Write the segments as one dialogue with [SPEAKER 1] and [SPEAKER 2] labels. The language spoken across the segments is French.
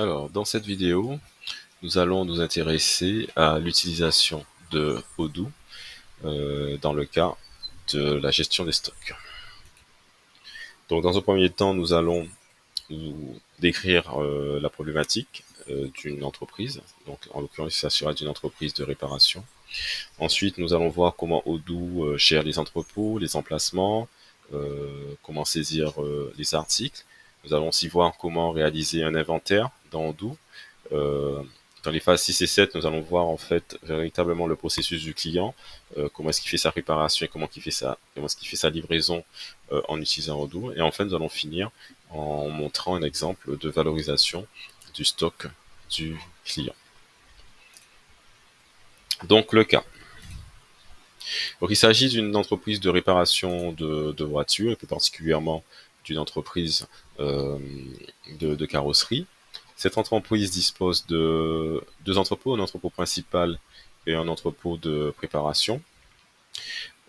[SPEAKER 1] Alors, dans cette vidéo, nous allons nous intéresser à l'utilisation de Odoo dans le cas de la gestion des stocks. Donc, dans un premier temps, nous allons nous décrire la problématique d'une entreprise. Donc, en l'occurrence, il s'agira d'une entreprise de réparation. Ensuite, nous allons voir comment Odoo gère les entrepôts, les emplacements, comment saisir les articles. Nous allons aussi voir comment réaliser un inventaire dans Odoo. Euh, dans les phases 6 et 7, nous allons voir en fait véritablement le processus du client, comment est-ce qu'il fait sa réparation et comment est-ce qu'il fait sa livraison en utilisant Odoo. Et enfin, nous allons finir en montrant un exemple de valorisation du stock du client. Donc le cas. Donc il s'agit d'une entreprise de réparation de voitures, et plus particulièrement d'une entreprise euh, de carrosserie. Cette entreprise dispose de deux entrepôts, un entrepôt principal et un entrepôt de préparation.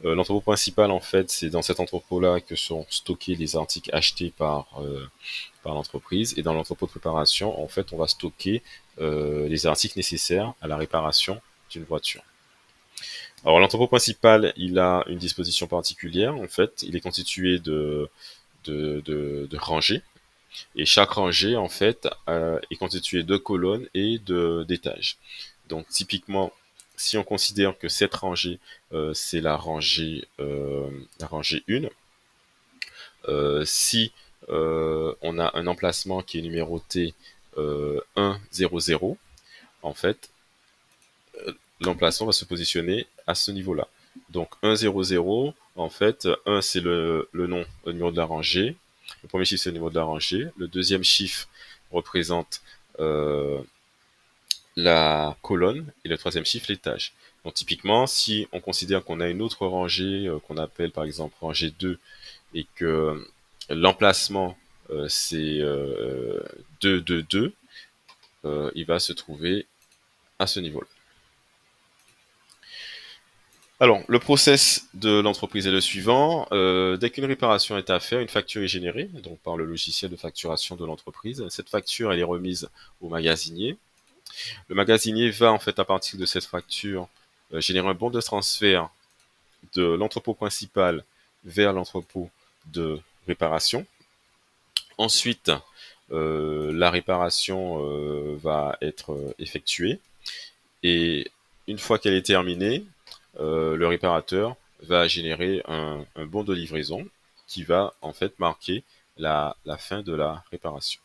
[SPEAKER 1] L'entrepôt principal, en fait, c'est dans cet entrepôt-là que sont stockés les articles achetés par l'entreprise. Et dans l'entrepôt de préparation, en fait, on va stocker les articles nécessaires à la réparation d'une voiture. Alors l'entrepôt principal, il a une disposition particulière. En fait, il est constitué de rangées. Et chaque rangée, en fait, est constituée de colonnes et d'étages. Donc, typiquement, si on considère que cette rangée, c'est la rangée 1, si on a un emplacement qui est numéroté 1, 0, 0, en fait, l'emplacement va se positionner à ce niveau-là. Donc 1, 0, 0, en fait, 1 c'est le nom, le numéro de la rangée. Le premier chiffre c'est le numéro de la rangée. Le deuxième chiffre représente la colonne et le troisième chiffre l'étage. Donc typiquement, si on considère qu'on a une autre rangée qu'on appelle par exemple rangée 2 et que l'emplacement c'est 2, 2, 2, il va se trouver à ce niveau-là. Alors, le process de l'entreprise est le suivant. Dès qu'une réparation est à faire, une facture est générée donc par le logiciel de facturation de l'entreprise. Cette facture, elle est remise au magasinier. Le magasinier va en fait à partir de cette facture générer un bon de transfert de l'entrepôt principal vers l'entrepôt de réparation. Ensuite, la réparation va être effectuée et une fois qu'elle est terminée, le réparateur va générer un bon de livraison qui va en fait marquer la fin de la réparation.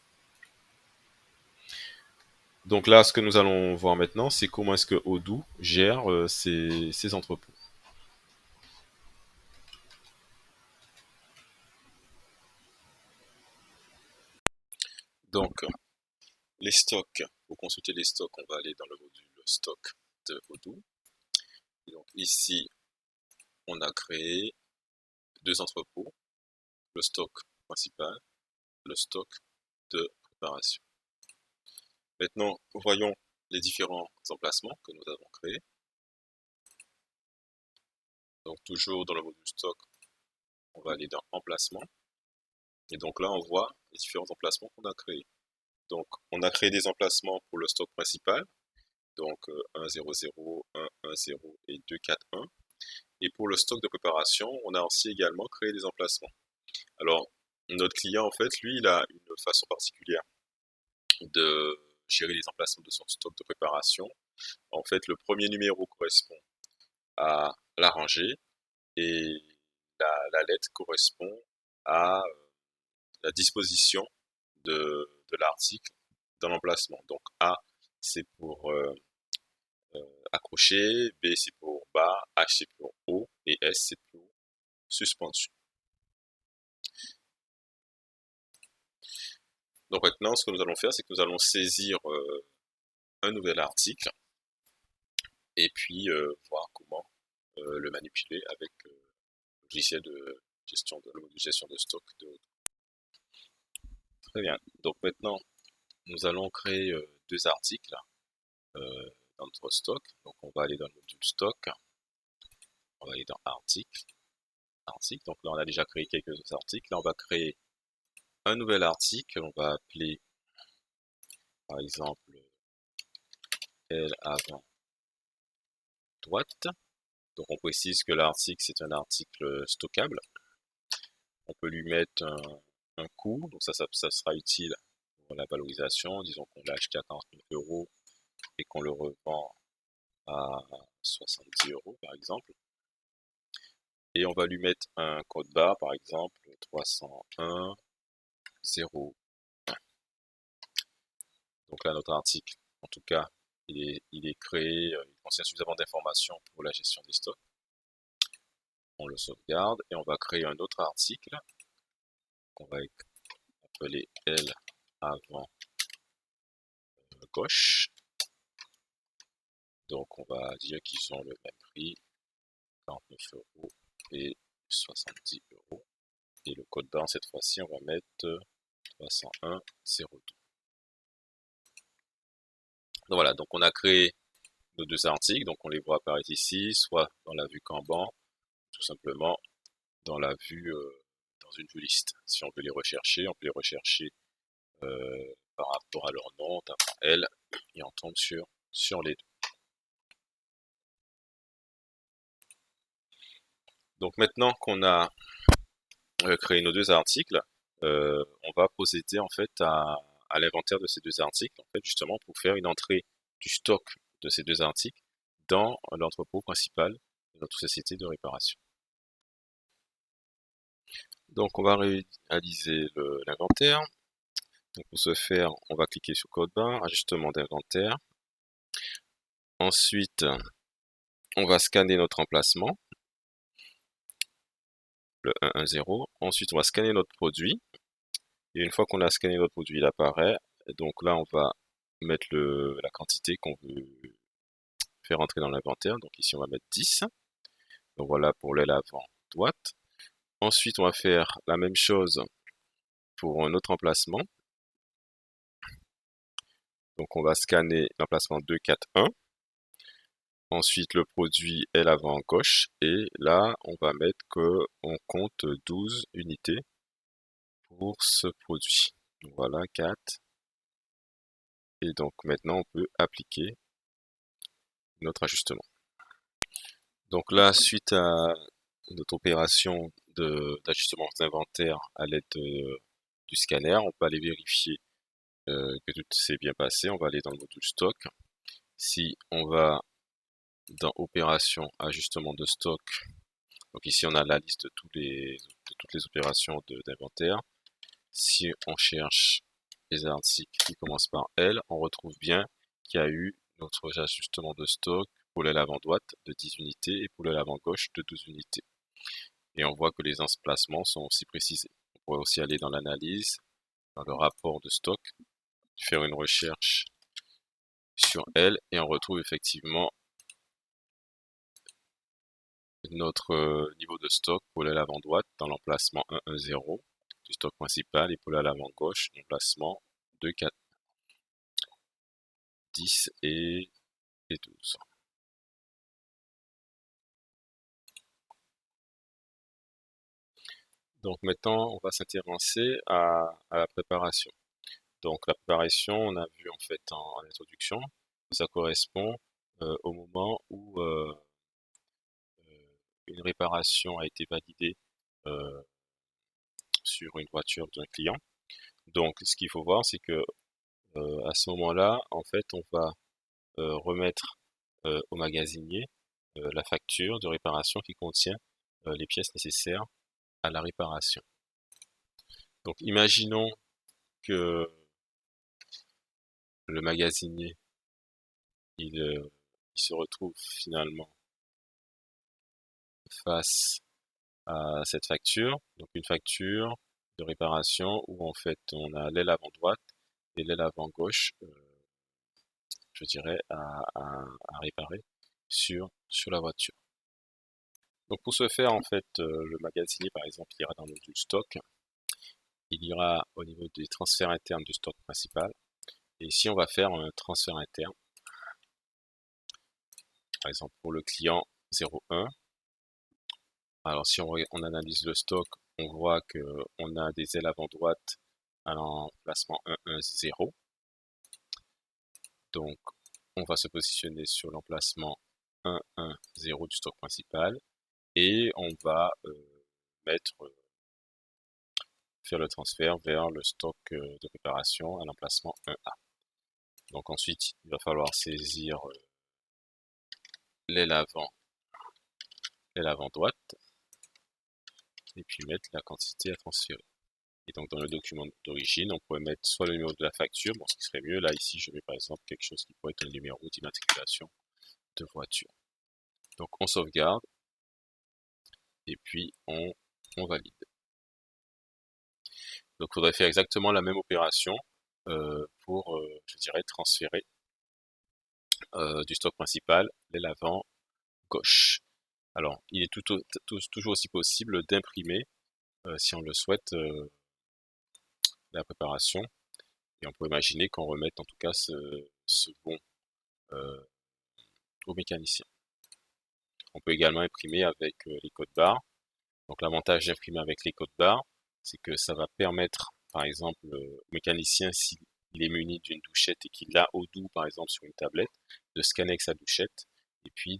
[SPEAKER 1] Donc là, ce que nous allons voir maintenant, c'est comment est-ce que Odoo gère ces entrepôts. Donc, les stocks, pour consulter les stocks, on va aller dans le module stock de Odoo. Et donc ici, on a créé deux entrepôts, le stock principal, le stock de préparation. Maintenant, voyons les différents emplacements que nous avons créés. Donc toujours dans le module stock, on va aller dans emplacement. Et donc là, on voit les différents emplacements qu'on a créés. Donc on a créé des emplacements pour le stock principal, donc 1, 0, 0, 1, 1, 0 et 2, 4, 1. Et pour le stock de préparation, on a aussi également créé des emplacements. Alors, notre client, en fait, lui, il a une façon particulière de gérer les emplacements de son stock de préparation. En fait, le premier numéro correspond à la rangée et la lettre correspond à la disposition de l'article dans l'emplacement. Donc A, c'est pour accrocher, B, c'est pour bas, H, c'est pour haut, et S, c'est pour suspension. Donc maintenant, ce que nous allons faire, c'est que nous allons saisir un nouvel article et puis voir comment le manipuler avec le logiciel de gestion de stock. Très bien. Donc maintenant, nous allons créer deux articles dans notre stock. Donc on va aller dans le module stock, on va aller dans article, article. Donc là, on a déjà créé quelques articles. Là, on va créer un nouvel article, on va appeler par exemple L avant droite. Donc on précise que l'article c'est un article stockable. On peut lui mettre un coût, donc ça sera utile pour la valorisation. Disons qu'on l'a acheté à 40 000 € et qu'on le revend à 70 € par exemple. Et on va lui mettre un code barre, par exemple 301 0. Donc là, notre article, en tout cas, il est créé, il contient suffisamment d'informations pour la gestion des stocks. On le sauvegarde et on va créer un autre article qu'on va appeler L avant gauche. Donc on va dire qu'ils ont le même prix, 49 € et 70 €. Et le code barre, cette fois-ci, on va mettre 301 02. Donc voilà, donc on a créé nos deux articles, donc on les voit apparaître ici, soit dans la vue Kanban, tout simplement dans la vue, dans une vue liste. Si on veut les rechercher, on peut les rechercher par rapport à leur nom, on tape L et on tombe sur les deux. Donc maintenant qu'on a créé nos deux articles, on va procéder en fait à l'inventaire de ces deux articles, en fait justement pour faire une entrée du stock de ces deux articles dans l'entrepôt principal de notre société de réparation. Donc on va réaliser l'inventaire. Donc pour ce faire, on va cliquer sur code barre, ajustement d'inventaire. Ensuite, on va scanner notre emplacement, le 110. Ensuite, on va scanner notre produit. Et une fois qu'on a scanné notre produit, il apparaît. Donc là, on va mettre la quantité qu'on veut faire entrer dans l'inventaire. Donc ici, on va mettre 10. Donc voilà pour l'aile avant droite. Ensuite, on va faire la même chose pour un autre emplacement. Donc on va scanner l'emplacement 241. Ensuite, le produit est l'avant gauche. Et là, on va mettre qu'on compte 12 unités pour ce produit. Donc voilà, 4. Et donc maintenant, on peut appliquer notre ajustement. Donc là, suite à notre opération d'ajustement d'inventaire à l'aide du scanner, on peut aller vérifier que tout s'est bien passé. On va aller dans le module stock. Si on va dans opération ajustement de stock, donc ici on a la liste de toutes les opérations d'inventaire. Si on cherche les articles qui commencent par L, on retrouve bien qu'il y a eu notre ajustement de stock pour l'aile avant droite de 10 unités et pour l'aile avant gauche de 12 unités. Et on voit que les emplacements sont aussi précisés. On pourrait aussi aller dans l'analyse, dans le rapport de stock, faire une recherche sur L et on retrouve effectivement notre niveau de stock pour l'aile avant droite dans l'emplacement 110 du stock principal et pour l'aile avant gauche, l'emplacement 2, 4, 10 et 12. Donc maintenant, on va s'intéresser à la préparation. Donc la préparation, on a vu en fait en introduction, ça correspond au moment où une réparation a été validée euh, sur une voiture d'un client. Donc ce qu'il faut voir, c'est que à ce moment-là, en fait, on va remettre au magasinier la facture de réparation qui contient les pièces nécessaires à la réparation. Donc imaginons que le magasinier il se retrouve finalement face à cette facture, donc une facture de réparation où en fait on a l'aile avant droite et l'aile avant gauche, je dirais, à réparer sur la voiture. Donc pour ce faire, en fait, le magasinier, par exemple, il ira dans le module stock, il ira au niveau des transferts internes du stock principal, et ici on va faire un transfert interne, par exemple pour le client 01. Alors si on analyse le stock, on voit qu'on a des ailes avant droite à l'emplacement 110. Donc, on va se positionner sur l'emplacement 1, 1, 0 du stock principal et on va faire le transfert vers le stock de préparation à l'emplacement 1A. Donc ensuite, il va falloir saisir l'aile avant droite et puis mettre la quantité à transférer. Et donc dans le document d'origine, on pourrait mettre soit le numéro de la facture, bon ce qui serait mieux, là ici je mets par exemple quelque chose qui pourrait être un numéro d'immatriculation de voiture. Donc on sauvegarde et puis on valide. Donc il faudrait faire exactement la même opération pour, je dirais, transférer du stock principal l'aile avant gauche. Alors il est toujours aussi possible d'imprimer, si on le souhaite, la préparation. Et on peut imaginer qu'on remette en tout cas ce bon euh, au mécanicien. On peut également imprimer avec les codes barres. Donc l'avantage d'imprimer avec les codes barres, c'est que ça va permettre, par exemple, au mécanicien, s'il est muni d'une douchette et qu'il l'a Odoo, par exemple, sur une tablette, de scanner avec sa douchette et puis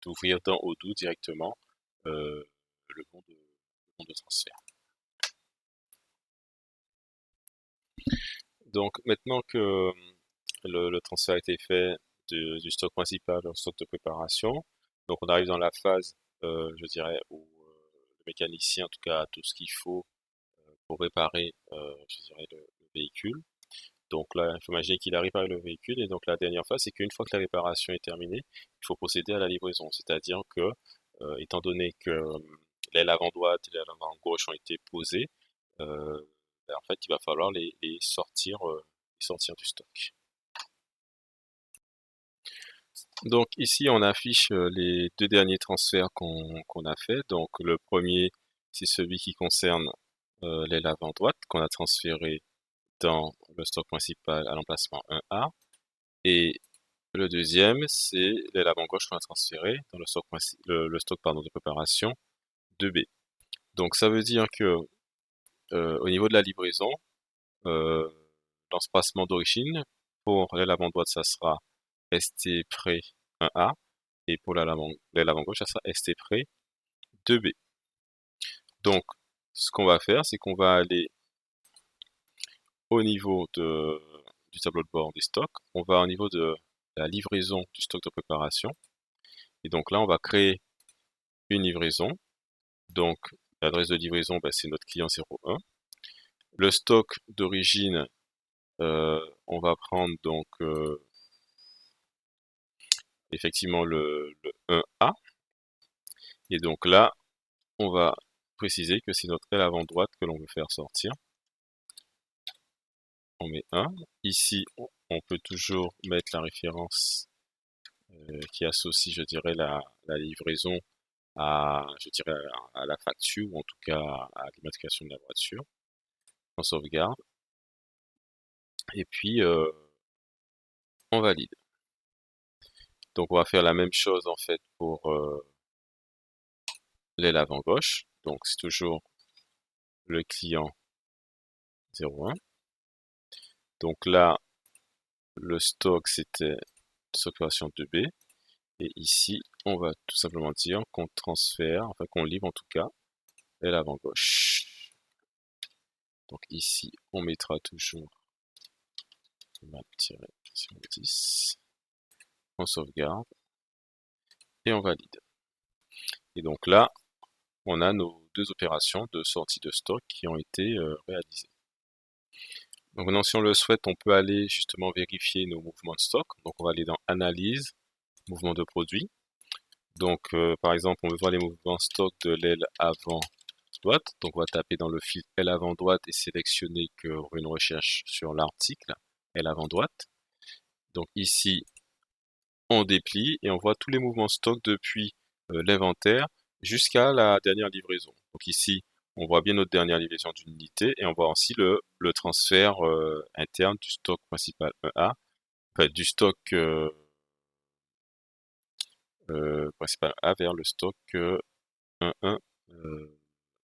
[SPEAKER 1] d'ouvrir dans Odoo directement le bon de transfert. Donc maintenant que le transfert a été fait du stock principal au stock de préparation. Donc on arrive dans la phase, je dirais, où le mécanicien, en tout cas, a tout ce qu'il faut pour réparer, je dirais, le véhicule. Donc là, il faut imaginer qu'il a réparé le véhicule et donc la dernière phase, c'est qu'une fois que la réparation est terminée, il faut procéder à la livraison. C'est-à-dire que, étant donné que l'aile avant droite et l'aile avant gauche ont été posées, ben, en fait, il va falloir les sortir du stock. Donc ici, on affiche les deux derniers transferts qu'on a fait. Donc le premier, c'est celui qui concerne l'aile avant droite qu'on a transféré dans le stock principal à l'emplacement 1A. Et le deuxième, c'est l'aile avant gauche qu'on a transféré dans le stock pardon, de préparation 2B. Donc ça veut dire que au niveau de la livraison, euh, l'emplacement d'origine pour l'aile avant droite, ça sera ST prêt 1A. Et pour l'aile avant gauche, ça sera ST prêt 2B. Donc, ce qu'on va faire, c'est qu'on va aller au niveau du tableau de bord des stocks. On va au niveau de la livraison du stock de préparation. Et donc là, on va créer une livraison. Donc, l'adresse de livraison, ben, c'est notre client 01. Le stock d'origine, on va prendre donc effectivement le 1A. Et donc là, on va préciser que c'est notre aile avant droite que l'on veut faire sortir. On met 1. Ici, on peut toujours mettre la référence qui associe, je dirais, la livraison je dirais, à la facture, ou en tout cas à l'immatriculation de la voiture. On sauvegarde. Et puis, on valide. Donc, on va faire la même chose, en fait, pour l'aile avant gauche. Donc, c'est toujours le client 01. Donc là, le stock, c'était opération 2B. Et ici, on va tout simplement dire qu'on transfère, enfin qu'on livre en tout cas, l'aile avant gauche. Donc ici, on mettra toujours 10, on sauvegarde et on valide. Et donc là, on a nos deux opérations de sortie de stock qui ont été réalisées. Donc maintenant, si on le souhaite, on peut aller justement vérifier nos mouvements de stock. Donc on va aller dans Analyse, Mouvement de produit. Donc par exemple, on veut voir les mouvements stock de l'aile avant droite. Donc on va taper dans le fil aile avant droite et sélectionner que une recherche sur l'article aile avant droite. Donc ici, on déplie et on voit tous les mouvements stock depuis l'inventaire jusqu'à la dernière livraison. Donc ici, on voit bien notre dernière livraison d'unité et on voit aussi le transfert interne du stock principal 1A, enfin, du stock principal A vers le stock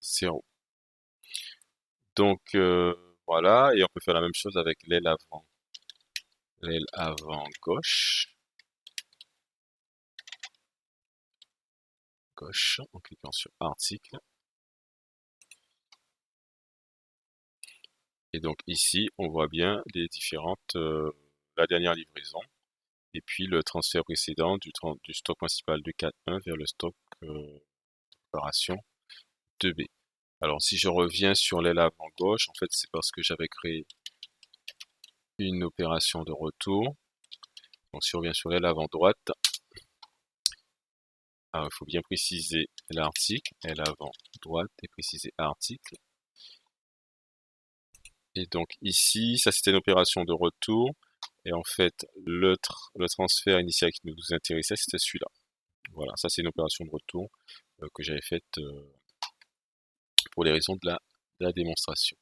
[SPEAKER 1] 110. Donc voilà, et on peut faire la même chose avec l'aile avant l'aile avant gauche, en cliquant sur article. Et donc ici, on voit bien les différentes, la dernière livraison, et puis le transfert précédent du stock principal du 4.1 vers le stock opération 2B. Alors si je reviens sur l'aile avant gauche, en fait c'est parce que j'avais créé une opération de retour. Donc si on revient sur l'aile avant droite, il faut bien préciser l'article, l'aile avant droite et préciser article. Et donc ici, ça c'était une opération de retour. Et en fait, le transfert initial qui nous intéressait, c'était celui-là. Voilà, ça c'est une opération de retour que j'avais faite pour les raisons de la démonstration.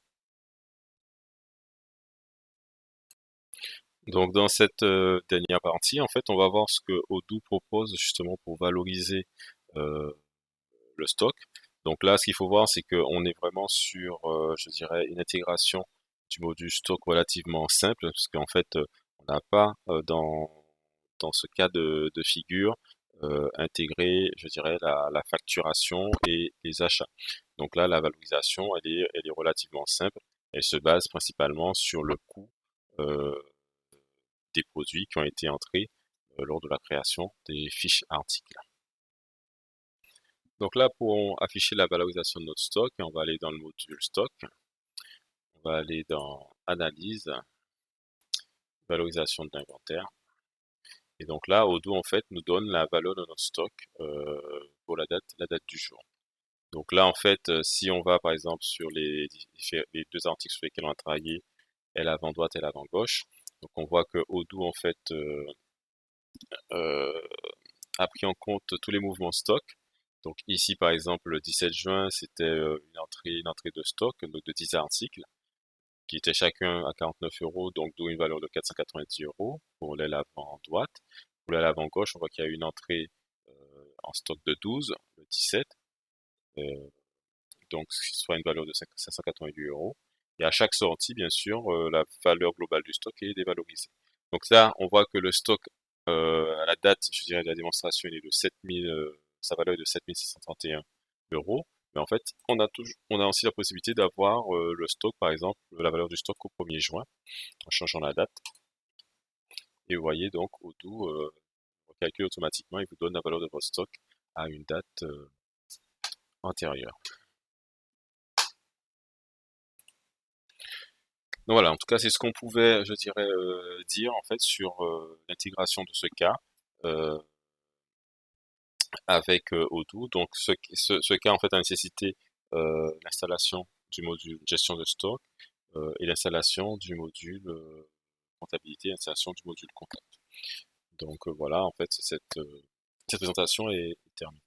[SPEAKER 1] Donc dans cette dernière partie, en fait, on va voir ce que Odoo propose justement pour valoriser euh, le stock. Donc là, ce qu'il faut voir, c'est qu'on est vraiment sur, je dirais, une intégration du module stock relativement simple, parce qu'en fait, on n'a pas dans ce cas de figure intégré, je dirais, la facturation et les achats. Donc là, la valorisation, elle est relativement simple. Elle se base principalement sur le coût euh, des produits qui ont été entrés lors de la création des fiches articles. Donc là, pour afficher la valorisation de notre stock, on va aller dans le module stock, on va aller dans analyse, valorisation de l'inventaire. Et donc là, Odoo en fait nous donne la valeur de notre stock pour la date du jour. Donc là, en fait, si on va par exemple sur les deux articles sur lesquels on a travaillé, elle avant droite et avant gauche, donc on voit que Odoo en fait euh, a pris en compte tous les mouvements stock. Donc ici, par exemple, le 17 juin, c'était une entrée de stock donc de 10 articles qui étaient chacun à 49 euros, donc d'où une valeur de 490 euros pour l'aile avant droite. Pour l'aile avant gauche, on voit qu'il y a une entrée en stock de 12, le 17, euh, donc soit une valeur de 588 euros. Et à chaque sortie, bien sûr, la valeur globale du stock est dévalorisée. Donc là, on voit que le stock, à la date, je dirais, de la démonstration, il est de 7000, sa valeur est de 7631 euros. Mais en fait, on a aussi la possibilité d'avoir le stock, par exemple, la valeur du stock au 1er juin, en changeant la date. Et vous voyez donc, Odoo calcule automatiquement et vous donne la valeur de votre stock à une date antérieure. Donc voilà, en tout cas, c'est ce qu'on pouvait, je dirais, dire en fait sur l'intégration de ce cas avec Odoo. Donc ce cas en fait a nécessité l'installation du module gestion de stock et l'installation du module comptabilité, l'installation du module comptable. Donc voilà, en fait, cette présentation est terminée.